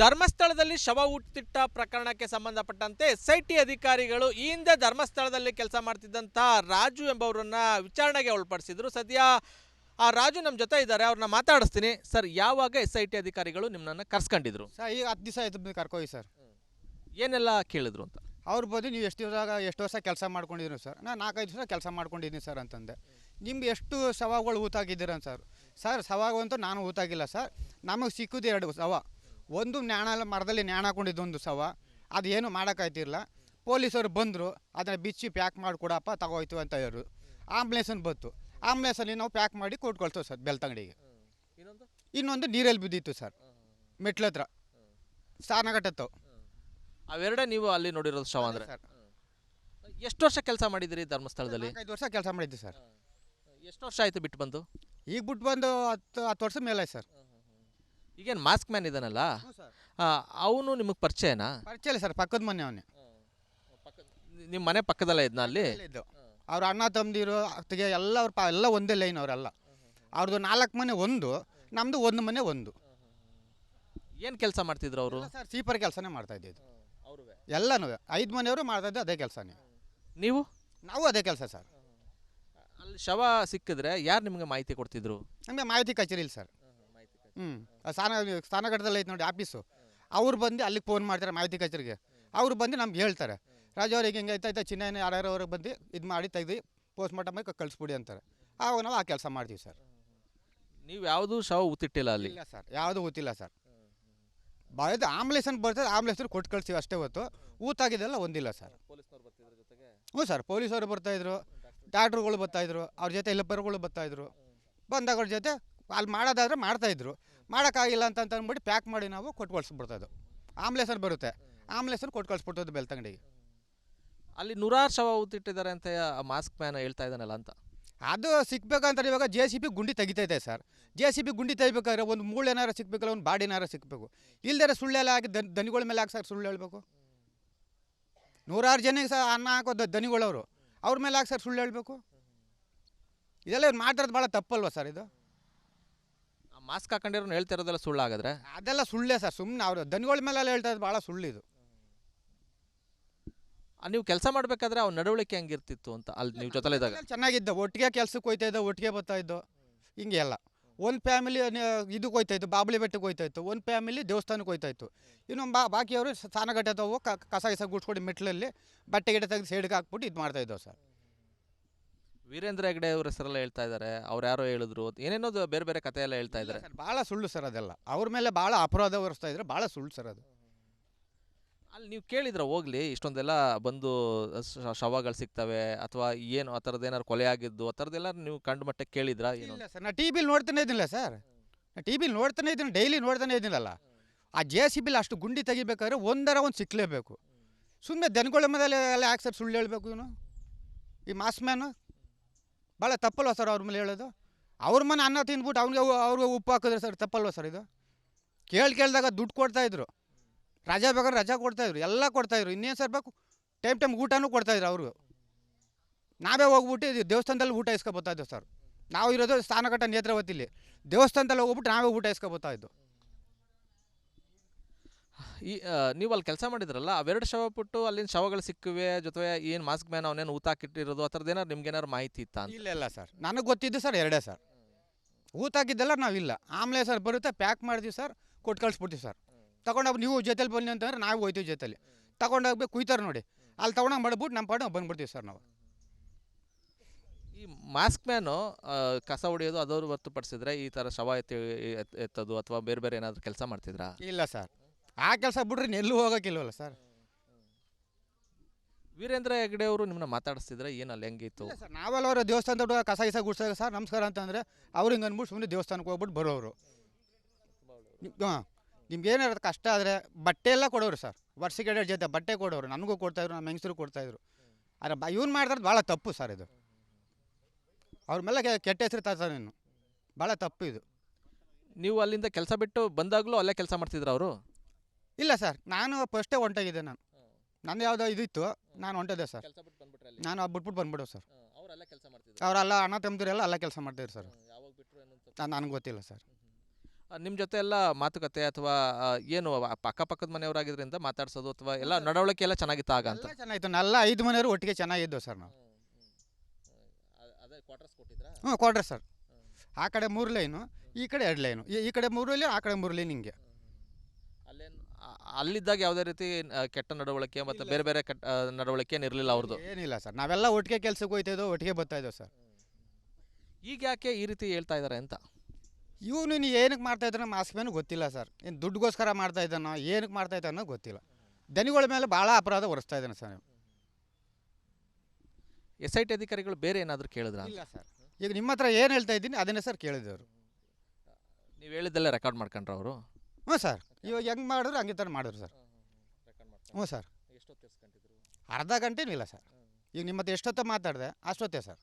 ಧರ್ಮಸ್ಥಳದಲ್ಲಿ ಶವ ಹುಟ್ಟಿಟ್ಟ ಪ್ರಕರಣಕ್ಕೆ ಸಂಬಂಧಪಟ್ಟಂತೆ SIT ಅಧಿಕಾರಿಗಳು ಈ ಹಿಂದೆ ಧರ್ಮಸ್ಥಳದಲ್ಲಿ ಕೆಲಸ ಮಾಡ್ತಿದ್ದಂಥ ರಾಜು ಎಂಬವರನ್ನ ವಿಚಾರಣೆಗೆ ಒಳಪಡಿಸಿದ್ರು. ಸದ್ಯ ಆ ರಾಜು ನಮ್ಮ ಜೊತೆ ಇದ್ದಾರೆ, ಅವ್ರನ್ನ ಮಾತಾಡಿಸ್ತೀನಿ. ಸರ್, ಯಾವಾಗ SIT ಅಧಿಕಾರಿಗಳು ನಿಮ್ಮನ್ನ ಕರ್ಸ್ಕೊಂಡಿದ್ರು? ಸರ್ ಈಗ 10 ದಿವಸ ಆಯ್ತು ಕರ್ಕೋಗಿ ಸರ್. ಏನೆಲ್ಲ ಕೇಳಿದ್ರು ಅಂತ? ಅವ್ರು ಬಂದು ನೀವು ಎಷ್ಟು ವರ್ಷ ಕೆಲಸ ಮಾಡ್ಕೊಂಡಿದ್ರು ಸರ್. ನಾನು 4-5 ವರ್ಷ ಕೆಲಸ ಮಾಡ್ಕೊಂಡಿದ್ದೀನಿ ಸರ್ ಅಂತಂದೆ. ನಿಮ್ಗೆ ಎಷ್ಟು ಶವಗಳು ಊತಾಗಿದ್ದೀರ ಸರ್? ಸರ್ ಶವಗಂತೂ ನಾನು ಊತಾಗಿಲ್ಲ ಸರ್. ನಮಗೆ ಸಿಕ್ಕಿದ್ದು 2 ಶವ. ಒಂದು ಮರದಲ್ಲಿ ನ್ಯಾಣ ಹಾಕೊಂಡಿದ್ದು ಒಂದು ಶವ, ಅದೇನು ಮಾಡೋಕ್ಕಾಯ್ತಿರಲ್ಲ. ಪೊಲೀಸರು ಬಂದರು, ಅದನ್ನು ಬಿಚ್ಚಿ ಪ್ಯಾಕ್ ಮಾಡಿಕೊಡಪ್ಪ ತಗೋಯ್ತು ಅಂತ ಹೇಳಿದ್ರು. ಆಂಬ್ಯುಲೆನ್ಸನ್ನು ಬಂತು, ಆಂಬ್ಯುಲೆನ್ಸಲ್ಲಿ ನಾವು ಪ್ಯಾಕ್ ಮಾಡಿ ಕೊಟ್ಟು ಕಳ್ಸೋ ಸರ್ ಬೆಳ್ತಂಗಡಿಗೆ. ಇನ್ನೊಂದು ನೀರಲ್ಲಿ ಬಿದ್ದಿತ್ತು ಸರ್, ಮೆಟ್ಲತ್ರ ಸ್ನಾನಘಟ್ಟತ್ತು. ಅವೆರಡೇ ನೀವು ಅಲ್ಲಿ ನೋಡಿರೋದು ಶವ ಅಂದರೆ? ಸರ್ ಎಷ್ಟು ವರ್ಷ ಕೆಲಸ ಮಾಡಿದಿರಿ ಧರ್ಮಸ್ಥಳದಲ್ಲಿ? 5 ವರ್ಷ ಕೆಲಸ ಮಾಡಿದ್ದೆ ಸರ್. ಎಷ್ಟು ವರ್ಷ ಆಯಿತು ಬಿಟ್ಟು ಬಂದು? ಈಗ ಬಿಟ್ಟು ಬಂದು 10 ವರ್ಷ ಮೇಲೆ ಆಯ್ತು ಸರ್. ಈಗೇನು ಮಾಸ್ಕ್ ಮ್ಯಾನ್ ಇದ್ದಾನಲ್ಲ, ಅವನು ನಿಮಗೆ ಪರಿಚಯನಾ? ಪರಿಚಯ ಇಲ್ಲ ಸರ್, ಪಕ್ಕದ ಮನೆ ಅವನೇ. ನಿಮ್ಮ ಮನೆ ಪಕ್ಕದಲ್ಲೇ ಇದ್ನ ಅಲ್ಲಿ? ಇದ್ದು ಅವ್ರ ಅಣ್ಣ ತಮ್ಮದಿರು ಅತ್ತಿಗೆ ಎಲ್ಲ ಎಲ್ಲ ಒಂದೇ ಲೈನ್ ಅವರೆಲ್ಲ. ಅವ್ರದ್ದು 4 ಮನೆ ಒಂದು, ನಮ್ಮದು 1 ಮನೆ ಒಂದು. ಏನು ಕೆಲಸ ಮಾಡ್ತಿದ್ರು ಅವರು? ಸರ್ ಸೀಪರ್ ಕೆಲಸನೇ ಮಾಡ್ತಾ ಇದ್ದಿದ್ದು ಎಲ್ಲನೂ. 5 ಮನೆಯವರು ಮಾಡ್ತಾಯಿದ್ದು ಅದೇ ಕೆಲಸನೇ. ನೀವು? ನಾವು ಅದೇ ಕೆಲಸ ಸರ್. ಅಲ್ಲಿ ಶವ ಸಿಕ್ಕಿದ್ರೆ ಯಾರು ನಿಮಗೆ ಮಾಹಿತಿ ಕೊಡ್ತಿದ್ರು? ನಮಗೆ ಮಾಹಿತಿ ಕಚೇರಿ ಇಲ್ಲ ಸರ್. ಸ್ನಾನಘಟ್ಟದಲ್ಲಿ ಐತೆ ನೋಡಿ ಆಫೀಸು, ಅವ್ರು ಬಂದು ಅಲ್ಲಿಗೆ ಫೋನ್ ಮಾಡ್ತಾರೆ ಮಾಹಿತಿ ಕಚೇರಿಗೆ. ಅವ್ರು ಬಂದು ನಮ್ಗೆ ಹೇಳ್ತಾರೆ, ರಾಜು ಅವ್ರಿಗೆ ಹಿಂಗೆ ಐತಾಯ್ತಾ ಚಿನ್ನ ಯಾರ್ಯಾರು ಅವ್ರಿಗೆ ಬಂದು ಇದು ಮಾಡಿ ತೆಗೆದು ಪೋಸ್ಟ್ ಮಾರ್ಟಮ್ ಮಾಡಿ ಕಳಿಸ್ಬಿಡಿ ಅಂತಾರೆ. ಆವಾಗ ನಾವು ಆ ಕೆಲಸ ಮಾಡ್ತೀವಿ ಸರ್. ನೀವು ಯಾವುದು ಶವ ಊತಿಟ್ಟಿಲ್ಲ ಅಲ್ಲಿ? ಇಲ್ಲ ಸರ್, ಯಾವುದೂ ಊತಿಲ್ಲ ಸರ್. ಬಾಯ್ದು ಆಂಬ್ಯುಲೆನ್ಸ್ ಬರ್ತದೆ, ಆಂಬ್ಯುಲೆನ್ಸ್ ಕೊಟ್ಟು ಕಳಿಸ್ತೀವಿ ಅಷ್ಟೇ ಹೊತ್ತು. ಊತಾಗಿದ್ದೆಲ್ಲ ಒಂದಿಲ್ಲ ಸರ್. ಹ್ಞೂ ಸರ್, ಪೊಲೀಸವರು ಬರ್ತಾಯಿದ್ರು, ಡಾಕ್ಟ್ರುಗಳು ಬರ್ತಾಯಿದ್ರು, ಅವ್ರ ಜೊತೆ ಹೆಲ್ಪರ್ಗಳು ಬರ್ತಾಯಿದ್ರು. ಬಂದಾಗ ಅವ್ರ ಜೊತೆ ಅಲ್ಲಿ ಮಾಡೋದಾದ್ರೆ ಮಾಡ್ತಾಯಿದ್ರು. ಮಾಡೋಕ್ಕಾಗಿಲ್ಲ ಅಂತ ಅಂದ್ಬಿಟ್ಟು ಪ್ಯಾಕ್ ಮಾಡಿ ನಾವು ಕೊಟ್ಟು ಕಳಿಸ್ಬಿಡ್ತಾಯಿದ್ದು. ಆಂಬ್ಯುಲೆನ್ಸಲ್ಲಿ ಬರುತ್ತೆ, ಆಂಬ್ಯುಲೆನ್ಸಲ್ಲಿ ಕೊಟ್ಟು ಕಳಿಸ್ಬಿಡ್ತದ್ದು ಬೆಳ್ತಂಗಡಿಗೆ. ಅಲ್ಲಿ 100 ಶವ ಊತಿಟ್ಟಿದ್ದಾರೆ ಅಂತ ಮಾಸ್ಕ್ ಮ್ಯಾನ್ ಹೇಳ್ತಾ ಇದ್ದಾನಲ್ಲ ಅಂತ? ಅದು ಸಿಕ್ಬೇಕಂತಾರೆ. ಇವಾಗ JCB ಗುಂಡಿ ತೆಗಿತೈತೆ ಸರ್. JCB ಗುಂಡಿ ತೆಗಿಬೇಕಾದ್ರೆ ಒಂದು ಮೂಳೆ ಏನಾರು ಸಿಕ್ಬೇಕಲ್ಲ, ಒಂದು ಬಾಡಿ ಏನಾರು ಸಿಕ್ಕಬೇಕು. ಇಲ್ದಾರೆ ಸುಳ್ಳೆಲ್ಲ ಹಾಕಿ ದನಿಗಳ ಮೇಲೆ ಹಾಕಿ ಸರ್ ಸುಳ್ಳು ಹೇಳಬೇಕು. 100 ಜನಕ್ಕೆ ಸಹ ಅನ್ನ ಹಾಕೋ ದನಿಗಳವರು, ಅವ್ರ ಮೇಲೆ ಹಾಕಿ ಸರ್ ಸುಳ್ಳು ಹೇಳಬೇಕು. ಇದೆಲ್ಲ ಇವ್ರು ಮಾಡ್ತಿರೋದು ಭಾಳ ತಪ್ಪಲ್ವ ಸರ್ ಇದು? ಮಾಸ್ಕ್ ಹಾಕೊಂಡಿರೋ ಹೇಳ್ತಿರೋದೆಲ್ಲ ಸುಳ್ಳು ಆಗಿದ್ರೆ? ಅದೆಲ್ಲ ಸುಳ್ಳೇ ಸರ್. ಸುಮ್ಮನೆ ಅವರು ದನಿಗಳ ಮೇಲೆಲ್ಲ ಹೇಳ್ತಾ ಇದ್ದು ಭಾಳ ಸುಳ್ಳಿದು. ನೀವು ಕೆಲಸ ಮಾಡಬೇಕಾದ್ರೆ ಅವ್ನ ನಡವಳಿಕೆ ಹೆಂಗಿರ್ತಿತ್ತು ಅಂತ ಅಲ್ಲಿ ನೀವು ಜೊತೆಲಿದ್ದಾಗ? ಚೆನ್ನಾಗಿದ್ದು, ಒಟ್ಟಿಗೆ ಕೆಲ್ಸಕ್ಕೆ ಹೋಯ್ತಾಯಿದ್ದೋ, ಒಟ್ಟಿಗೆ ಬರ್ತಾಯಿದ್ದೋ. ಹಿಂಗೆ ಎಲ್ಲ ಒಂದು ಫ್ಯಾಮಿಲಿ ಇದಕ್ಕೆ ಹೋಯ್ತಾಯಿತ್ತು, ಬಾಬಳಿ ಬೆಟ್ಟಕ್ಕೆ ಹೋಯ್ತಾಯಿತ್ತು. ಒಂದು ಫ್ಯಾಮಿಲಿ ದೇವಸ್ಥಾನಕ್ಕೆ ಹೋಯ್ತಾಯಿತ್ತು. ಇನ್ನು ಬಾಕಿಯವರು ಸ್ನಾನಘಟ್ಟ ತಗೋ ಕಸ ಗುಡ್ಸ್ಕೊಂಡು ಮೆಟ್ಲಲ್ಲಿ ಬಟ್ಟೆ ಗಿಡ ತೆಗೆದು ಸೈಡ್ಗೆ ಹಾಕ್ಬಿಟ್ಟು ಇದು ಮಾಡ್ತಾಯಿದ್ದೋ ಸರ್. ವೀರೇಂದ್ರ ಹೆಗ್ಡೆ ಅವ್ರ ಹೆಸರೆಲ್ಲ ಹೇಳ್ತಾ ಇದ್ದಾರೆ, ಅವ್ರು ಯಾರೋ ಹೇಳಿದ್ರು, ಏನೇನೋ ಬೇರೆ ಬೇರೆ ಕಥೆ ಎಲ್ಲ ಹೇಳ್ತಾ ಇದ್ದಾರೆ. ಭಾಳ ಸುಳ್ಳು ಸರ್ ಅದೆಲ್ಲ. ಅವ್ರ ಮೇಲೆ ಭಾಳ ಅಪರಾಧ ಹೊರಿಸ್ತಾ ಇದ್ರೆ ಭಾಳ ಸುಳ್ಳು ಸರ್ ಅದು. ಅಲ್ಲಿ ನೀವು ಕೇಳಿದ್ರ ಹೋಗ್ಲಿ ಇಷ್ಟೊಂದೆಲ್ಲ ಬಂದು ಶವಗಳು ಸಿಗ್ತವೆ ಅಥವಾ ಏನು ಆ ಥರದ್ದು ಏನಾರು ಕೊಲೆ ಆಗಿದ್ದು ಆ ಥರದ್ದೆಲ್ಲ ನೀವು ಕಂಡು ಮಟ್ಟಕ್ಕೆ ಕೇಳಿದ್ರಾ? ಏನು? ಇಲ್ಲ ಸರ್, ನಾನು TVಲಿ ನೋಡ್ತಾನೆ ಇದ್ದಿಲ್ಲ ಸರ್. ನಾನು TVಲಿ ನೋಡ್ತಾನೆ ಇದ್ದೀನಿ, ಡೈಲಿ ನೋಡ್ತಾನೆ ಇದ್ದೀನಲ್ಲ. ಆ JCBಲಿ ಅಷ್ಟು ಗುಂಡಿ ತೆಗಿಬೇಕಾದ್ರೆ ಒಂದು ಸಿಕ್ಕಲೇಬೇಕು. ಸುಮ್ಮನೆ ದನಗಳ ಮೇಲೆ ಎಲ್ಲ ಯಾಕೆ ಸರ್ ಸುಳ್ಳು ಹೇಳಬೇಕು ಇವನು? ಈ ಮಾಸ್ ಮ್ಯಾನು ಭಾಳ ತಪ್ಪಲ್ವ ಸರ್ ಅವ್ರ ಮೇಲೆ ಹೇಳೋದು? ಅವ್ರ ಮನೆ ಅನ್ನ ತಿಂದ್ಬಿಟ್ಟು ಅವ್ರಿಗೆ ಉಪ್ಪು ಹಾಕಿದ್ರೆ ಸರ್ ತಪ್ಪಲ್ವ ಸರ್ ಇದು? ಕೇಳಿದಾಗ ದುಡ್ಡು ಕೊಡ್ತಾಯಿದ್ರು, ರಜಾ ಬೇಕಾದ್ರೆ ರಜಾ ಕೊಡ್ತಾಯಿದ್ರು, ಎಲ್ಲ ಕೊಡ್ತಾಯಿದ್ರು. ಇನ್ನೇನು ಸರ್ ಬೇಕು? ಟೈಮ್ ಊಟನೂ ಕೊಡ್ತಾಯಿದ್ರು ಅವರು. ನಾವೇ ಹೋಗ್ಬಿಟ್ಟು ದೇವಸ್ಥಾನದಲ್ಲಿ ಊಟ ಇಸ್ಕೊಬರ್ತಾಯಿದ್ದೆವು ಸರ್. ನಾವು ಇರೋದು ಸ್ನಾನಘಟ್ಟ ನೇತ್ರಾವತಿಲಿ. ದೇವಸ್ಥಾನದಲ್ಲಿ ಹೋಗ್ಬಿಟ್ಟು ನಾವೇ ಊಟ ಇಸ್ಕೊಬರ್ತಾಯಿದ್ದು. ಈ ನೀವು ಅಲ್ಲಿ ಕೆಲಸ ಮಾಡಿದ್ರಲ್ಲ, ಅವೆರಡು ಶವ ಬಿಟ್ಟು ಅಲ್ಲಿನ ಶವಗಳು ಸಿಕ್ಕಿವೆ ಜೊತೆ ಏನು ಮಾಸ್ಕ್ ಮ್ಯಾನ್ ಅವನೇನು ಊತಾಕಿಟ್ಟಿರೋದು ಆ ಥರದ್ದು ಏನಾರು ನಿಮ್ಗೇನಾರು ಮಾಹಿತಿ ಇತ್ತಾ? ಇಲ್ಲ ಸರ್, ನನಗೆ ಗೊತ್ತಿದ್ದು ಸರ್ 2 ಸರ್. ಊತಾಕಿದ್ದೆಲ್ಲ ನಾವಿಲ್ಲ. ಆಂಬ್ಯುಲೆನ್ಸಲ್ಲಿ ಬರುತ್ತೆ, ಪ್ಯಾಕ್ ಮಾಡ್ತೀವಿ ಸರ್, ಕೊಟ್ಟು ಕಳಿಸ್ಬಿಡ್ತೀವಿ ಸರ್. ತಗೊಂಡೋಗಿ ನೀವು ಜೊತೆಲಿ ಬನ್ನಿ ಅಂತಂದ್ರೆ ನಾವು ಹೋಗ್ತೀವಿ ಜೊತೆಲಿ. ತಗೊಂಡೋಗ್ಬೇಕು ಕುಯ್ತಾರೆ ನೋಡಿ, ಅಲ್ಲಿ ತಗೊಂಡೋಗಿ ಮಾಡ್ಬಿಟ್ಟು ನಮ್ಮ ಪಾಡು ಬಂದ್ಬಿಡ್ತೀವಿ ಸರ್ ನಾವು. ಈ ಮಾಸ್ಕ್ ಮ್ಯಾನು ಕಸ ಹೊಡೆಯೋದು ಅದವರು ಹೊರತುಪಡಿಸಿದ್ರೆ ಈ ಥರ ಶವ ಎತ್ತೋದು ಅಥವಾ ಬೇರೆ ಬೇರೆ ಏನಾದರೂ ಕೆಲಸ ಮಾಡ್ತಿದ್ರಾ? ಇಲ್ಲ ಸರ್, ಆ ಕೆಲಸ ಬಿಡ್ರಿ ಎಲ್ಲೂ ಹೋಗೋಕ್ಕಿಲ್ವಲ್ಲ ಸರ್. ವೀರೇಂದ್ರ ಹೆಗ್ಡೆ ಅವರು ನಿಮ್ಮನ್ನ ಮಾತಾಡಿಸ್ತಿದ್ರೆ ಏನು ಅಲ್ಲಿ ಹೆಂಗಿತ್ತು? ಸರ್, ನಾವೆಲ್ಲ ಅವರು ದೇವಸ್ಥಾನದ ಕಸ ಗುಡ್ಸಾಗ ಸರ್ ನಮಸ್ಕಾರ ಅಂತಂದರೆ ಅವ್ರು ಹಿಂಗೆ ಅಂದ್ಬಿಟ್ಟು ಸುಮ್ಮನೆ ದೇವಸ್ಥಾನಕ್ಕೆ ಹೋಗ್ಬಿಟ್ಟು ಬರೋರು. ಹಾಂ, ನಿಮ್ಗೆ ಏನಾರು ಕಷ್ಟ ಆದರೆ ಬಟ್ಟೆ ಎಲ್ಲ ಕೊಡೋರು ಸರ್. ವರ್ಷಕ್ಕೆ 2 ಜೊತೆ ಬಟ್ಟೆ ಕೊಡೋರು, ನನಗೂ ಕೊಡ್ತಾಯಿದ್ರು, ನಮ್ಮ ಹೆಂಗಸರು ಕೊಡ್ತಾಯಿದ್ರು. ಆದರೆ ಇವ್ನು ಮಾಡ್ತಾರೆ ಭಾಳ ತಪ್ಪು ಸರ್ ಇದು. ಅವ್ರ ಮೇಲೆ ಕೆಟ್ಟ ಹೆಸರು ತರ್ತಾರೆ, ಇನ್ನು ಭಾಳ ತಪ್ಪು ಇದು. ನೀವು ಅಲ್ಲಿಂದ ಕೆಲಸ ಬಿಟ್ಟು ಬಂದಾಗಲೂ ಅಲ್ಲೇ ಕೆಲಸ ಮಾಡ್ತಿದ್ರು ಅವರು? ಇಲ್ಲ ಸರ್, ನಾನು ಫಸ್ಟೇ ಹೊಂಟೋಗಿದ್ದೆ. ನಂದು ಯಾವುದೋ ಇದಿತ್ತು, ನಾನು ಹೊಂಟಿದ್ದೆ ಸರ್. ನಾನು ಬಿಟ್ಬಿಟ್ಟು ಬಂದ್ಬಿಡೋ ಸರ್. ಅವರೆಲ್ಲ ಅಣ್ಣ ತಮ್ಮದಿರೆಲ್ಲ ಅಲ್ಲ ಕೆಲಸ ಮಾಡ್ತಾಯಿದ್ರು ಸರ್. ನನಗೆ ಗೊತ್ತಿಲ್ಲ ಸರ್. ನಿಮ್ಮ ಜೊತೆ ಎಲ್ಲ ಮಾತುಕತೆ ಅಥವಾ ಏನು ಅಕ್ಕಪಕ್ಕದ ಮನೆಯವರಾಗಿದ್ರಿಂದ ಮಾತಾಡ್ಸೋದು ಅಥವಾ ಎಲ್ಲ ನಡವಳಿಕೆ ಎಲ್ಲ ಚೆನ್ನಾಗಿತ್ತು ಆಗ ಅಂತ? ಎಲ್ಲ ಚೆನ್ನಾಗಿತ್ತು, ಎಲ್ಲ 5 ಮನೆಯವರು ಒಟ್ಟಿಗೆ ಚೆನ್ನಾಗಿದ್ದವು ಸರ್ ನಾವು. ಅದೇ ಕ್ವಾರ್ಟರ್ಸ್ ಕೊಟ್ಟಿದ್ರಾ? ಹ್ಞೂ ಕ್ವಾರ್ಟರ್ ಸರ್. ಆ ಕಡೆ 3 ಲೈನು, ಈ ಕಡೆ 2 ಲೈನು, ಈ ಕಡೆ 3 ಲೈನು, ಆ ಕಡೆ 3 ಲೈನ್ ಹಿಂಗೆ. ಅಲ್ಲಿದ್ದಾಗ ಯಾವುದೇ ರೀತಿ ಕೆಟ್ಟ ನಡವಳಿಕೆ ಮತ್ತು ಬೇರೆ ಬೇರೆ ಕೆಟ್ಟ ನಡವಳಿಕೆ ಏನಿರಲಿಲ್ಲ ಅವ್ರದ್ದು? ಏನಿಲ್ಲ ಸರ್, ನಾವೆಲ್ಲ ಒಟ್ಟಿಗೆ ಕೆಲ್ಸಕ್ಕೆ ಹೋಗ್ತಾಯಿದ್ದೋ, ಒಟ್ಟಿಗೆ ಬರ್ತಾಯಿದ್ದೋ ಸರ್. ಈಗ ಯಾಕೆ ಈ ರೀತಿ ಹೇಳ್ತಾ ಇದ್ದಾರೆ ಅಂತ? ಇವನು ನೀನು ಏನಕ್ಕೆ ಮಾಡ್ತಾಯಿದ್ದಾನೋ ಮಾಸ್ಕ್ ಮೇಲೆ ಗೊತ್ತಿಲ್ಲ ಸರ್. ಏನು ದುಡ್ಡುಗೋಸ್ಕರ ಮಾಡ್ತಾಯಿದ್ದಾನೋ ಏನಕ್ಕೆ ಮಾಡ್ತಾಯಿದ್ದಾನೋ ಗೊತ್ತಿಲ್ಲ. ದನಿಗಳ ಮೇಲೆ ಭಾಳ ಅಪರಾಧ ಹೊರಿಸ್ತಾ ಇದ್ದಾನೆ ಸರ್. SIT ಅಧಿಕಾರಿಗಳು ಬೇರೆ ಏನಾದರೂ ಕೇಳಿದ್ರಾ? ಇಲ್ಲ ಸರ್, ಈಗ ನಿಮ್ಮ ಹತ್ರ ಏನು ಹೇಳ್ತಾ ಇದ್ದೀನಿ ಅದನ್ನೇ ಸರ್ ಕೇಳಿದವರು. ನೀವು ಹೇಳಿದ್ದೆಲ್ಲ ರೆಕಾರ್ಡ್ ಮಾಡ್ಕೊಂಡ್ರ ಅವರು? ಹ್ಞೂ ಸರ್, ಇವಾಗ ಹೆಂಗೆ ಮಾಡಿದ್ರು ಹಂಗೆ ಥರ ಮಾಡಿದ್ರು ಸರ್. ಹ್ಞೂ ಸರ್, ಅರ್ಧ ಗಂಟೆನೂ ಇಲ್ಲ ಸರ್. ಈಗ ನಿಮ್ಮ ಹತ್ರ ಎಷ್ಟೊತ್ತ ಮಾತಾಡಿದೆ ಅಷ್ಟೊತ್ತೇ ಸರ್,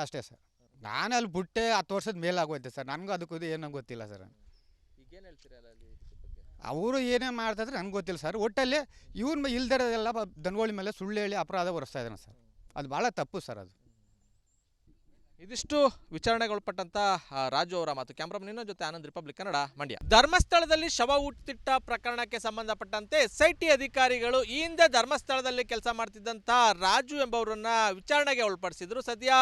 ಅಷ್ಟೇ ಸರ್. ನಾನು ಅಲ್ಲಿ ಬಿಟ್ಟೆ 10 ವರ್ಷದ ಮೇಲೆ ಆಗೋಯ್ತೆ ಸರ್. ನನಗೂ ಅದಕ್ಕೂ ಏನೋ ಗೊತ್ತಿಲ್ಲ ಸರ್. ಅವರು ಏನೇನು ಮಾಡ್ತಾಯಿದ್ರೆ ನನಗೆ ಗೊತ್ತಿಲ್ಲ ಸರ್. ಒಟ್ಟಲ್ಲಿ ಇವ್ನು ಇಲ್ದಿರೋದೆಲ್ಲ ದನಗಳ ಮೇಲೆ ಸುಳ್ಳು ಹೇಳಿ ಅಪರಾಧ ಹೊರಿಸ್ತಾ ಇದ್ದಾನೆ ಸರ್. ಅದು ಭಾಳ ತಪ್ಪು ಸರ್ ಅದು. ಇದಿಷ್ಟು ವಿಚಾರಣೆಗೊಳಪಟ್ಟಂತ ರಾಜು ಅವರ ಮಾತು. ಕ್ಯಾಮ್ರಾಮನ್ ಜೊತೆ ಆನಂದ್, ರಿಪಬ್ಲಿಕ್ ಕನ್ನಡ, ಮಂಡ್ಯ. ಧರ್ಮಸ್ಥಳದಲ್ಲಿ ಶವ ಊಟಿಟ್ಟ ಪ್ರಕರಣಕ್ಕೆ ಸಂಬಂಧಪಟ್ಟಂತೆ SIT ಅಧಿಕಾರಿಗಳು ಈ ಹಿಂದೆ ಧರ್ಮಸ್ಥಳದಲ್ಲಿ ಕೆಲಸ ಮಾಡ್ತಿದ್ದಂಥ ರಾಜು ಎಂಬವರನ್ನ ವಿಚಾರಣೆಗೆ ಒಳಪಡಿಸಿದ್ರು. ಸದ್ಯ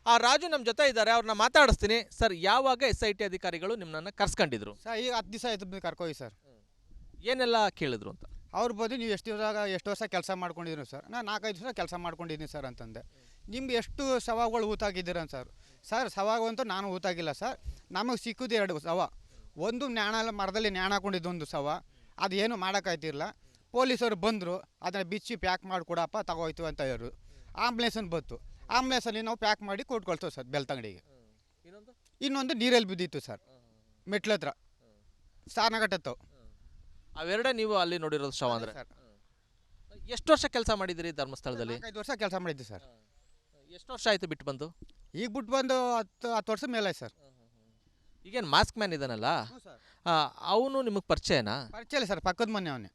ಆ ರಾಜು ನಮ್ಮ ಜೊತೆ ಇದ್ದಾರೆ, ಅವ್ರನ್ನ ಮಾತಾಡಿಸ್ತೀನಿ. ಸರ್, ಯಾವಾಗ SIT ಅಧಿಕಾರಿಗಳು ನಿಮ್ಮನ್ನ ಕರ್ಸ್ಕೊಂಡಿದ್ರು? ಸರ್ ಈಗ 10 ದಿವಸ ಆಯ್ತು ಕರ್ಕೋಗಿ ಸರ್. ಏನೆಲ್ಲ ಕೇಳಿದ್ರು ಅಂತ? ಅವ್ರು ಬಂದು ನೀವು ಎಷ್ಟು ವರ್ಷ ಕೆಲಸ ಮಾಡ್ಕೊಂಡಿದ್ರು ಸರ್. ನಾನು 4-5 ದಿವಸ ಕೆಲಸ ಮಾಡ್ಕೊಂಡಿದ್ದೀನಿ ಸರ್ ಅಂತಂದೆ. ನಿಮ್ಗೆ ಎಷ್ಟು ಶವಗಳು ಊತಾಗಿದ್ದೀರ ಸರ್? ಸರ್, ಶವಗಂತೂ ನಾನು ಊತಾಗಿಲ್ಲ ಸರ್. ನಮಗೆ ಸಿಕ್ಕಿದ್ದು 2 ಶವ. ಒಂದು ಮರದಲ್ಲಿ ನ್ಯಾಣ ಹಾಕೊಂಡಿದ್ದೊಂದು ಶವ. ಅದು ಏನು ಮಾಡೋಕ್ಕಾಯ್ತಿರಲ್ಲ. ಪೊಲೀಸರು ಬಂದರು, ಅದನ್ನು ಬಿಚ್ಚಿ ಪ್ಯಾಕ್ ಮಾಡಿ ಕೊಡಪ್ಪ ತಗೋಯ್ತು ಅಂತ ಹೇಳಿದ್ರು. ಆಂಬುಲೆನ್ಸನ್ನು ಬಂತು. ಆಂಬುಲೆನ್ಸಲ್ಲಿ ನಾವು ಪ್ಯಾಕ್ ಮಾಡಿ ಕೊಟ್ಟು ಕಳ್ಸೋದು ಸರ್ ಬೆಳ್ತಂಗಡಿಗೆ. ಇನ್ನೊಂದು ನೀರಲ್ಲಿ ಬಿದ್ದಿತ್ತು ಸರ್, ಮೆಟ್ಲ ಹತ್ರ ಸ್ನಾನಘಟ್ಟತ್ತು. ಅವೆರಡೇ ನೀವು ಅಲ್ಲಿ ನೋಡಿರೋದು ಶವ ಅಂದರೆ? ಸರ್, ಎಷ್ಟು ವರ್ಷ ಕೆಲಸ ಮಾಡಿದಿರಿ ಧರ್ಮಸ್ಥಳದಲ್ಲಿ? 5 ವರ್ಷ ಕೆಲಸ ಮಾಡಿದ್ದೆ ಸರ್. ಎಷ್ಟು ವರ್ಷ ಆಯಿತು ಬಿಟ್ಟು ಬಂದು? ಈಗ ಬಿಟ್ಟು ಬಂದು 10 ವರ್ಷ ಮೇಲೆ ಆಯ್ತು ಸರ್. ಈಗೇನು ಮಾಸ್ಕ್ ಮ್ಯಾನ್ ಇದ್ದಾನಲ್ಲ, ಅವನು ನಿಮಗೆ ಪರಿಚಯನಾ? ಪರಿಚಯ ಇಲ್ಲ ಸರ್, ಪಕ್ಕದ ಮನೆ ಅವನೇ.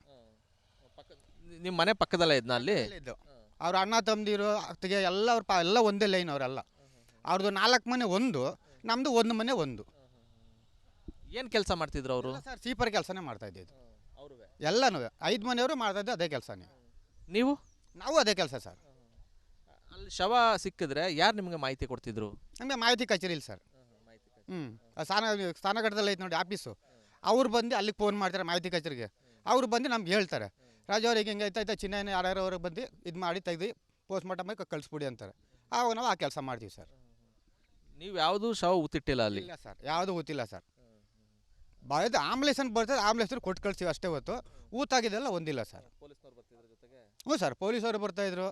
ನಿಮ್ಮ ಮನೆ ಪಕ್ಕದಲ್ಲೇ ಇದ್ನ ಅಲ್ಲಿ? ಇದ್ದು ಅವ್ರ ಅಣ್ಣ ತಮ್ಮದಿರು ಅತ್ತಿಗೆ ಎಲ್ಲ ಎಲ್ಲ ಒಂದೇ ಲೈನ್ ಅವರೆಲ್ಲ. ಅವ್ರದ್ದು 4 ಮನೆ ಒಂದು, ನಮ್ಮದು 1 ಮನೆ ಒಂದು. ಏನು ಕೆಲಸ ಮಾಡ್ತಿದ್ರು ಅವರು? ಸರ್ ಸೀಪರ್ ಕೆಲಸನೇ ಮಾಡ್ತಾಯಿದ್ದು ಎಲ್ಲನೂ. 5 ಮನೆಯವರು ಮಾಡ್ತಾಯಿದ್ದು ಅದೇ ಕೆಲಸನೇ. ನೀವು? ನಾವು ಅದೇ ಕೆಲಸ ಸರ್. ಅಲ್ಲಿ ಶವ ಸಿಕ್ಕಿದ್ರೆ ಯಾರು ನಿಮಗೆ ಮಾಹಿತಿ ಕೊಡ್ತಿದ್ರು? ನಮಗೆ ಮಾಹಿತಿ ಕಚೇರಿ ಇಲ್ಲ ಸರ್. ಸ್ನಾನಘಟ್ಟದಲ್ಲಿ ಐತೆ ನೋಡಿ ಆಫೀಸು. ಅವ್ರು ಬಂದು ಅಲ್ಲಿಗೆ ಫೋನ್ ಮಾಡ್ತಾರೆ ಮಾಹಿತಿ ಕಚೇರಿಗೆ. ಅವ್ರು ಬಂದು ನಮ್ಗೆ ಹೇಳ್ತಾರೆ, ರಾಜು ಅವ್ರಿಗೆ ಹಿಂಗೆ ಐತೆ ಚಿನ್ನ ಯಾರ್ಯಾರು ಅವ್ರಿಗೆ ಬಂದು ಇದು ಮಾಡಿ ತೆಗೆದು ಪೋಸ್ಟ್ ಮಾರ್ಟಮ್ ಮಾಡಿ ಕಳಿಸ್ಬಿಡಿ ಅಂತಾರೆ. ಆವಾಗ ನಾವು ಆ ಕೆಲಸ ಮಾಡ್ತೀವಿ ಸರ್. ನೀವು ಯಾವುದೂ ಶವ ಊತಿಟ್ಟಿಲ್ಲ ಅಲ್ಲಿ? ಇಲ್ಲ ಸರ್, ಯಾವುದೂ ಊತಿಲ್ಲ ಸರ್. ಬಾಯ್ದು ಆಂಬುಲೆನ್ಸನ್ನು ಬರ್ತದೆ, ಆಂಬುಲೆನ್ಸ್ ಕೊಟ್ಟು ಕಳಿಸ್ತೀವಿ ಅಷ್ಟೇ ಹೊತ್ತು. ಊತಾಗಿದ್ದೆಲ್ಲ ಒಂದಿಲ್ಲ ಸರ್. ಹ್ಞೂ ಸರ್, ಪೊಲೀಸವರು ಬರ್ತಾಯಿದ್ರು,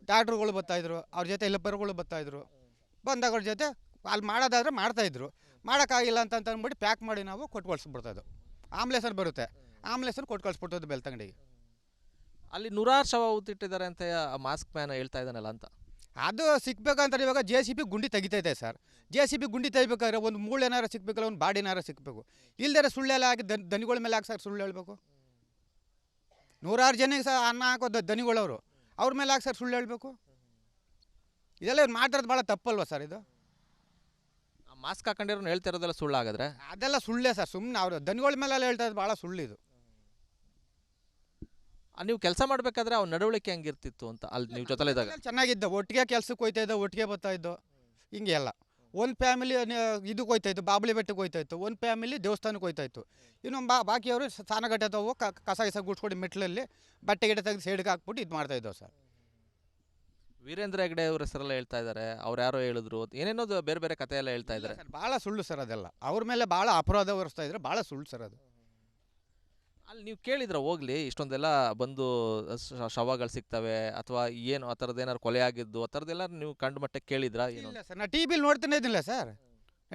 ಡಾಕ್ಟ್ರುಗಳು ಬರ್ತಾಯಿದ್ರು, ಅವ್ರ ಜೊತೆ ಎಲ್ಲಪ್ಪರುಗಳು ಬರ್ತಾಯಿದ್ರು. ಬಂದಾಗ ಅವ್ರ ಜೊತೆ ಅಲ್ಲಿ ಮಾಡೋದಾದ್ರೆ ಮಾಡ್ತಾಯಿದ್ರು. ಮಾಡೋಕ್ಕಾಗಿಲ್ಲ ಅಂತ ಅಂದ್ಬಿಟ್ಟು ಪ್ಯಾಕ್ ಮಾಡಿ ನಾವು ಕೊಟ್ಟು ಕಳಿಸ್ಬಿಡ್ತಾಯಿದ್ದು. ಆಂಬುಲೆನ್ಸಲ್ಲಿ ಬರುತ್ತೆ, ಆಂಬುಲೆನ್ಸನ್ನು ಕೊಟ್ಟು ಕಳಿಸ್ಬಿಡ್ತದ್ದು ಬೆಳ್ತಂಗಡಿಗೆ. ಅಲ್ಲಿ 100 ಶವ ಊತಿಟ್ಟಿದ್ದಾರೆ ಅಂತ ಮಾಸ್ಕ್ ಮ್ಯಾನ್ ಹೇಳ್ತಾ ಇದ್ದಾನಲ್ಲ ಅಂತ? ಅದು ಸಿಕ್ಬೇಕಂತಾರೆ. ಇವಾಗ JCB ಗುಂಡಿ ತೆಗಿತೈತೆ ಸರ್. JCB ಗುಂಡಿ ತೆಗಿಬೇಕಾದ್ರೆ ಒಂದು ಮೂಳೆ ಏನಾರು ಸಿಕ್ಬೇಕಲ್ಲ, ಒಂದು ಬಾಡಿ ಏನಾರು ಸಿಕ್ಕಬೇಕು. ಇಲ್ದಾರೆ ಸುಳ್ಳೆಲ್ಲ ಹಾಕಿ ದನಿಗಳ ಮೇಲೆ ಹಾಕಿ ಸರ್ ಸುಳ್ಳು ಹೇಳ್ಬೇಕು? 100 ಜನಕ್ಕೆ ಸರ್ ಅನ್ನ ಹಾಕೋ ದನಿಗಳವರು, ಅವ್ರ ಮೇಲೆ ಹಾಕಿ ಸರ್ ಸುಳ್ಳು ಹೇಳಬೇಕು? ಇದೆಲ್ಲ ಇವ್ರು ಮಾಡ್ತಿರೋದು ಭಾಳ ತಪ್ಪಲ್ವ ಸರ್ ಇದು? ಮಾಸ್ಕ್ ಹಾಕೊಂಡಿರೋ ಹೇಳ್ತಿರೋದೆಲ್ಲ ಸುಳ್ಳು ಆಗಿದ್ರೆ? ಅದೆಲ್ಲ ಸುಳ್ಳೇ ಸರ್. ಸುಮ್ಮನೆ ಅವರು ದನಿಗಳ ಮೇಲೆಲ್ಲ ಹೇಳ್ತಾ ಇದ್ದು ಭಾಳ ಸುಳ್ಳಿದು. ನೀವು ಕೆಲಸ ಮಾಡಬೇಕಾದ್ರೆ ಅವ್ನ ನಡವಳಿಕೆ ಹೆಂಗಿರ್ತಿತ್ತು ಅಂತ ಅಲ್ಲಿ ನೀವು ಜೊತೆಲಿದ್ದಾಗ? ಚೆನ್ನಾಗಿದ್ದ, ಒಟ್ಟಿಗೆ ಕೆಲ್ಸಕ್ಕೆ ಹೋಗ್ತಾಯಿದ್ದೋ, ಒಟ್ಟಿಗೆ ಬರ್ತಾಯಿದ್ದೋ. ಹಿಂಗೆ ಎಲ್ಲ ಒಂದು ಫ್ಯಾಮಿಲಿ ಇದಕ್ಕೆ ಹೋಗ್ತಾಯಿತ್ತು, ಬಾಬಳಿ ಬೆಟ್ಟಕ್ಕೆ ಹೋಗ್ತಾಯಿತ್ತು. ಒಂದು ಫ್ಯಾಮಿಲಿ ದೇವಸ್ಥಾನಕ್ಕೆ ಹೋಗ್ತಾಯಿತ್ತು. ಇನ್ನೊಂದು ಬಾಕಿಯವರು ಸ್ನಾನಘಟ್ಟದವು ಕಸ ಗುಡ್ಸ್ಕೊಂಡು ಮೆಟ್ಲಲ್ಲಿ ಬಟ್ಟೆ ಗಿಡ ತೆಗೆದು ಸೈಡ್ಗೆ ಹಾಕ್ಬಿಟ್ಟು ಇದು ಮಾಡ್ತಾಯಿದ್ದೋ ಸರ್. ವೀರೇಂದ್ರ ಹೆಗ್ಡೆ ಅವ್ರ ಹೆಸರೆಲ್ಲ ಹೇಳ್ತಾ ಇದ್ದಾರೆ, ಅವ್ರು ಯಾರೋ ಹೇಳಿದ್ರು, ಏನೇನೋ ಬೇರೆ ಬೇರೆ ಕಥೆ ಎಲ್ಲ ಹೇಳ್ತಾ ಇದ್ದಾರೆ. ಭಾಳ ಸುಳ್ಳು ಸರ್ ಅದೆಲ್ಲ. ಅವ್ರ ಮೇಲೆ ಭಾಳ ಅಪರಾಧ ಹೊರಿಸ್ತಾ ಇದ್ರೆ ಭಾಳ ಸುಳ್ಳು ಸರ್ ಅದು. ಅಲ್ಲಿ ನೀವು ಕೇಳಿದ್ರ ಹೋಗ್ಲಿ ಇಷ್ಟೊಂದೆಲ್ಲ ಬಂದು ಶವಗಳು ಸಿಗ್ತವೆ ಅಥವಾ ಏನು ಆ ಥರದ್ದು ಏನಾರು ಕೊಲೆ ಆಗಿದ್ದು ಆ ಥರದ್ದೆಲ್ಲ ನೀವು ಕಂಡು ಮಟ್ಟಕ್ಕೆ ಕೇಳಿದ್ರಾ? ಇಲ್ಲ ಸರ್, ನಾನು TVಲಿ ನೋಡ್ತಾನೆ ಇದ್ದಿಲ್ಲ ಸರ್.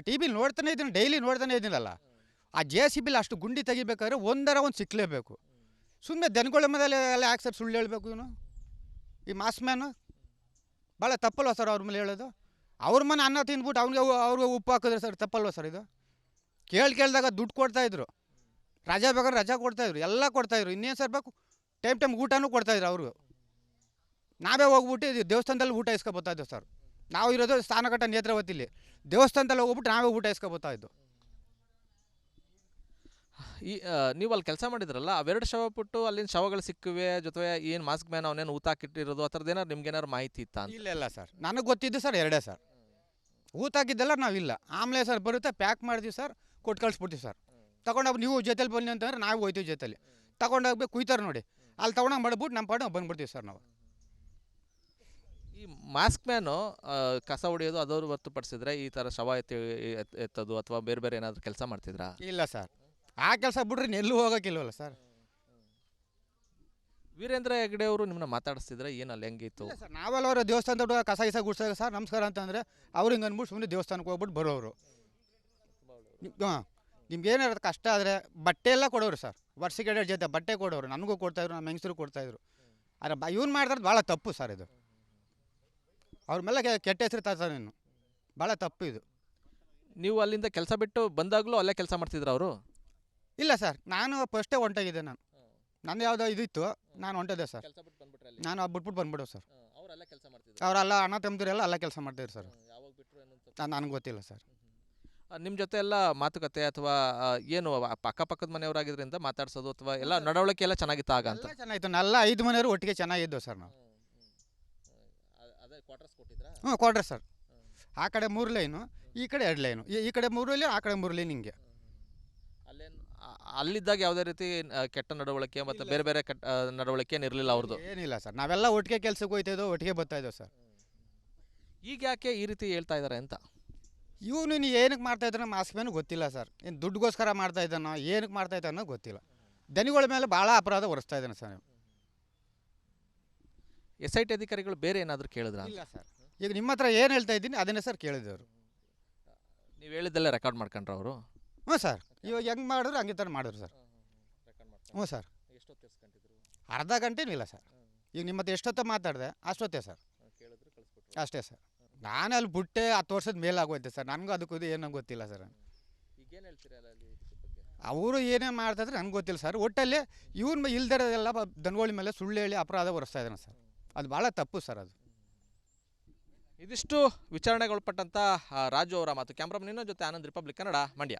TVಲಿ ನೋಡ್ತಾನೆ ಇದ್ದೀನಿ, ಡೈಲಿ ನೋಡ್ತಾನೆ ಇದ್ದೀನಲ್ಲ. ಆ JCBಲಿ ಅಷ್ಟು ಗುಂಡಿ ತೆಗಿಬೇಕಾದ್ರೆ ಒಂದು ಸಿಕ್ಕಲೇಬೇಕು. ಸುಮ್ಮನೆ ದನಗಳ ಮೇಲೆ ಎಲ್ಲ ಯಾಕೆ ಸರ್ ಸುಳ್ಳು ಹೇಳಬೇಕು? ಇವನು ಈ ಮಾಸ್ ಮ್ಯಾನು ಭಾಳ ತಪ್ಪಲ್ವ ಸರ್ ಅವ್ರ ಮೇಲೆ ಹೇಳೋದು? ಅವ್ರ ಮನೆ ಅನ್ನ ತಿಂದ್ಬಿಟ್ಟು ಅವ್ರಿಗೆ ಉಪ್ಪು ಹಾಕಿದ್ರೆ ಸರ್ ತಪ್ಪಲ್ವ ಸರ್ ಇದು? ಕೇಳಿದಾಗ ದುಡ್ಡು ಕೊಡ್ತಾಯಿದ್ರು, ರಜಾ ಬೇಕಾದ್ರೆ ರಜಾ ಕೊಡ್ತಾಯಿದ್ರು, ಎಲ್ಲ ಕೊಡ್ತಾಯಿದ್ರು. ಇನ್ನೇನು ಸರ್ ಬೇಕು? ಟೈಮ್ ಊಟನೂ ಕೊಡ್ತಾಯಿದ್ರು ಅವರು. ನಾವೇ ಹೋಗ್ಬಿಟ್ಟು ದೇವಸ್ಥಾನದಲ್ಲಿ ಊಟ ಇಸ್ಕೊಬರ್ತಾಯಿದ್ದೆವು ಸರ್. ನಾವು ಇರೋದು ಸ್ನಾನಘಟ್ಟ ನೇತ್ರಾವತಿಲಿ. ದೇವಸ್ಥಾನದಲ್ಲಿ ಹೋಗ್ಬಿಟ್ಟು ನಾವೇ ಊಟ ಇಸ್ಕೊಬರ್ತಾಯಿದ್ದು. ನೀವು ಅಲ್ಲಿ ಕೆಲಸ ಮಾಡಿದ್ರಲ್ಲ, ಅವೆರಡು ಶವ ಬಿಟ್ಟು ಅಲ್ಲಿನ ಶವಗಳು ಸಿಕ್ಕಿವೆ, ಜೊತೆ ಏನು ಮಾಸ್ಕ್ ಮ್ಯಾನ್ ಅವನೇನು ಊತಾಕಿಟ್ಟಿರೋದು ಆ ಥರದ್ದು ಏನಾರು ನಿಮ್ಗೇನಾರು ಮಾಹಿತಿ ಇತ್ತಾ ಅಂತ? ಇಲ್ಲ ಸರ್, ನನಗೆ ಗೊತ್ತಿದ್ದು ಸರ್ ಎರಡೇ ಸರ್. ಊತಾಕಿದ್ದೆಲ್ಲ ನಾವಿಲ್ಲ. ಆಮೇಲೆ ಸರ್ ಬರುತ್ತೆ, ಪ್ಯಾಕ್ ಮಾಡ್ತೀವಿ ಸರ್, ಕೊಟ್ಟು ಕಳಿಸ್ಬಿಡ್ತೀವಿ ಸರ್. ತಗೊಂಡೋಗಿ ನೀವು ಜೊತೆಲಿ ಬನ್ನಿ ಅಂತಂದ್ರೆ ನಾವು ಹೋಯ್ತೀವಿ ಜೊತೆಲಿ. ತಗೊಂಡೋಗ್ಬೇಕು ಕುಯ್ತಾರೆ ನೋಡಿ, ಅಲ್ಲಿ ತಗೊಂಡೋಗಿ ಮಾಡ್ಬಿಟ್ಟು ನಮ್ಮ ಪಾಡು ಬಂದ್ಬಿಡ್ತೀವಿ ಸರ್ ನಾವು. ಈ ಮಾಸ್ಕ್ ಮ್ಯಾನು ಕಸ ಹೊಡೆಯೋದು ಅದವರು ಹೊರತುಪಡಿಸಿದ್ರೆ ಈ ಥರ ಶವ ಎತ್ತೋದು ಅಥವಾ ಬೇರೆ ಬೇರೆ ಏನಾದರೂ ಕೆಲಸ ಮಾಡ್ತಿದ್ರಾ? ಇಲ್ಲ ಸರ್, ಆ ಕೆಲಸ ಬಿಡ್ರಿ ಎಲ್ಲೂ ಹೋಗೋಕ್ಕಿಲ್ವಲ್ಲ ಸರ್. ವೀರೇಂದ್ರ ಹೆಗ್ಡೆ ಅವರು ನಿಮ್ಮನ್ನ ಮಾತಾಡಿಸ್ತಿದ್ರೆ ಏನಲ್ಲ ಹೆಂಗಿತ್ತು? ಇಲ್ಲ ಸರ್, ನಾವೆಲ್ಲ ಅವರು ದೇವಸ್ಥಾನದ ಕಸ ಗಿಸ ಗುಡ್ಸಾಗ ಸರ್ ನಮಸ್ಕಾರ ಅಂತಂದರೆ ಅವ್ರು ಹಿಂಗೆ ಅಂದ್ಬಿಟ್ಟು ಸುಮ್ಮನೆ ದೇವಸ್ಥಾನಕ್ಕೆ ಹೋಗ್ಬಿಟ್ಟು ಬರೋರು. ಹಾಂ, ನಿಮ್ಗೆ ಏನಾರು ಕಷ್ಟ ಆದರೆ ಬಟ್ಟೆ ಎಲ್ಲ ಕೊಡೋರು ಸರ್. ವರ್ಷಕ್ಕೆ 2 ಜೊತೆ ಬಟ್ಟೆ ಕೊಡೋರು, ನನಗೂ ಕೊಡ್ತಾಯಿದ್ರು, ನಮ್ಮ ಹೆಂಗಸರು ಕೊಡ್ತಾಯಿದ್ರು. ಆದರೆ ಇವ್ನು ಮಾಡಿದ್ರೆ ಭಾಳ ತಪ್ಪು ಸರ್ ಇದು. ಅವ್ರ ಮೇಲೆ ಕೆಟ್ಟ ಹೆಸರು ಸರ್, ಇನ್ನು ಭಾಳ ತಪ್ಪು ಇದು. ನೀವು ಅಲ್ಲಿಂದ ಕೆಲಸ ಬಿಟ್ಟು ಬಂದಾಗಲೂ ಅಲ್ಲೇ ಕೆಲಸ ಮಾಡ್ತಿದ್ರು ಅವರು? ಇಲ್ಲ ಸರ್, ನಾನು ಫಸ್ಟೇ ಹೊಂಟೋಗಿದ್ದೆ. ನಂದು ಯಾವುದೋ ಇದಿತ್ತು, ನಾನು ಹೊಂಟಿದ್ದೆ ಸರ್. ನಾನು ಬಿಟ್ಬಿಟ್ಟು ಬಂದ್ಬಿಡೋ ಸರ್. ಅವರೆಲ್ಲ ಅಣ್ಣ ತಮ್ಮದಿರೆಲ್ಲ ಅಲ್ಲ ಕೆಲಸ ಮಾಡ್ತಿದ್ರು ಸರ್. ನನಗೆ ಗೊತ್ತಿಲ್ಲ ಸರ್. ನಿಮ್ಮ ಜೊತೆ ಎಲ್ಲ ಮಾತುಕತೆ ಅಥವಾ ಏನು ಅಕ್ಕಪಕ್ಕದ ಮನೆಯವರಾಗಿದ್ದರಿಂದ ಮಾತಾಡ್ಸೋದು ಅಥವಾ ಎಲ್ಲ ನಡವಳಿಕೆ ಎಲ್ಲ ಚೆನ್ನಾಗಿತ್ತು ಆಗ ಅಂತ? ಚೆನ್ನಾಗಿತ್ತು, ನಲ್ಲ 5 ಮನೆಯವರು ಒಟ್ಟಿಗೆ ಚೆನ್ನಾಗಿದ್ದು ಸರ್ ನಾವು. ಹ್ಞೂ, ಕೊಡ್ರಿ ಸರ್. ಆ ಕಡೆ 3 ಲೈನು, ಈ ಕಡೆ 2 ಲೈನು, ಈ ಕಡೆ 3 ಲೈನು, ಆ ಕಡೆ 3 ಲೈನ್, ಹಿಂಗೆ. ಅಲ್ಲಿದ್ದಾಗ ಯಾವುದೇ ರೀತಿ ಕೆಟ್ಟ ನಡವಳಿಕೆ ಮತ್ತು ಬೇರೆ ಬೇರೆ ಕೆಟ್ಟ ನಡವಳಿಕೆ ಏನಿರಲಿಲ್ಲ ಅವ್ರದ್ದು? ಏನಿಲ್ಲ ಸರ್, ನಾವೆಲ್ಲ ಒಟ್ಟಿಗೆ ಕೆಲ್ಸಕ್ಕೆ ಹೋಗ್ತಾಯಿದ್ದೋ, ಒಟ್ಟಿಗೆ ಬರ್ತಾಯಿದ್ದೋ ಸರ್. ಈಗ ಯಾಕೆ ಈ ರೀತಿ ಹೇಳ್ತಾ ಇದ್ದಾರೆ ಅಂತ? ಇವನು ಏನಕ್ಕೆ ಮಾಡ್ತಾಯಿದ್ದಾನೋ ಮಾಸ್ಕ್ ಮೇಲೆ ಗೊತ್ತಿಲ್ಲ ಸರ್. ಏನು ದುಡ್ಡುಗೋಸ್ಕರ ಮಾಡ್ತಾಯಿದ್ದಾನೋ ಏನಕ್ಕೆ ಮಾಡ್ತಾಯಿದ್ದಾನೋ ಗೊತ್ತಿಲ್ಲ. ದನಿಗಳ ಮೇಲೆ ಭಾಳ ಅಪರಾಧ ಹೊರಿಸ್ತಾ ಇದ್ದಾನೆ ಸರ್. SIT ಅಧಿಕಾರಿಗಳು ಬೇರೆ ಏನಾದರೂ ಕೇಳಿದ್ರಾ? ಇಲ್ಲ ಸರ್, ಈಗ ನಿಮ್ಮ ಹತ್ರ ಏನು ಹೇಳ್ತಾ ಇದ್ದೀನಿ ಅದನ್ನೇ ಸರ್ ಕೇಳಿದವರು. ನೀವು ಹೇಳಿದ್ದೆಲ್ಲ ರೆಕಾರ್ಡ್ ಮಾಡ್ಕೊಂಡ್ರ ಅವರು? ಹ್ಞೂ ಸರ್, ಇವಾಗ ಹೆಂಗೆ ಮಾಡಿದ್ರು ಹಂಗೆ ಥರ ಮಾಡಿದ್ರು ಸರ್. ಹ್ಞೂ ಸರ್, ಅರ್ಧ ಗಂಟೆನೂ ಇಲ್ಲ ಸರ್. ಈಗ ನಿಮ್ಮ ಹತ್ರ ಎಷ್ಟೊತ್ತ ಮಾತಾಡಿದೆ ಅಷ್ಟೊತ್ತೇ ಸರ್, ಅಷ್ಟೇ ಸರ್. ನಾನು ಅಲ್ಲಿ ಬಿಟ್ಟೆ 10 ವರ್ಷದ ಮೇಲೆ ಆಗೋಯ್ತೆ ಸರ್. ನನಗೂ ಅದಕ್ಕೂ ಏನೋ ಗೊತ್ತಿಲ್ಲ ಸರ್. ಅವರು ಏನೇ ಮಾಡ್ತಾಯಿದ್ರೆ ನನಗೆ ಗೊತ್ತಿಲ್ಲ ಸರ್. ಒಟ್ಟಲ್ಲಿ ಇವ್ನು ಇಲ್ದಿರೋದೆಲ್ಲ ದನಗಳ ಮೇಲೆ ಸುಳ್ಳು ಹೇಳಿ ಅಪರಾಧ ಹೊರಿಸ್ತಾ ಇದ್ದಾನೆ ಸರ್. ಅದು ಭಾಳ ತಪ್ಪು ಸರ್ ಅದು. ಇದಿಷ್ಟು ವಿಚಾರಣೆಗೊಳಪಟ್ಟಂಥ ರಾಜು ಅವರ ಮಾತು. ಕ್ಯಾಮ್ರಾಮನ್ ಇನ್ನೊಂದು ಜೊತೆ ಆನಂದ್, ರಿಪಬ್ಲಿಕ್ ಕನ್ನಡ, ಮಂಡ್ಯ.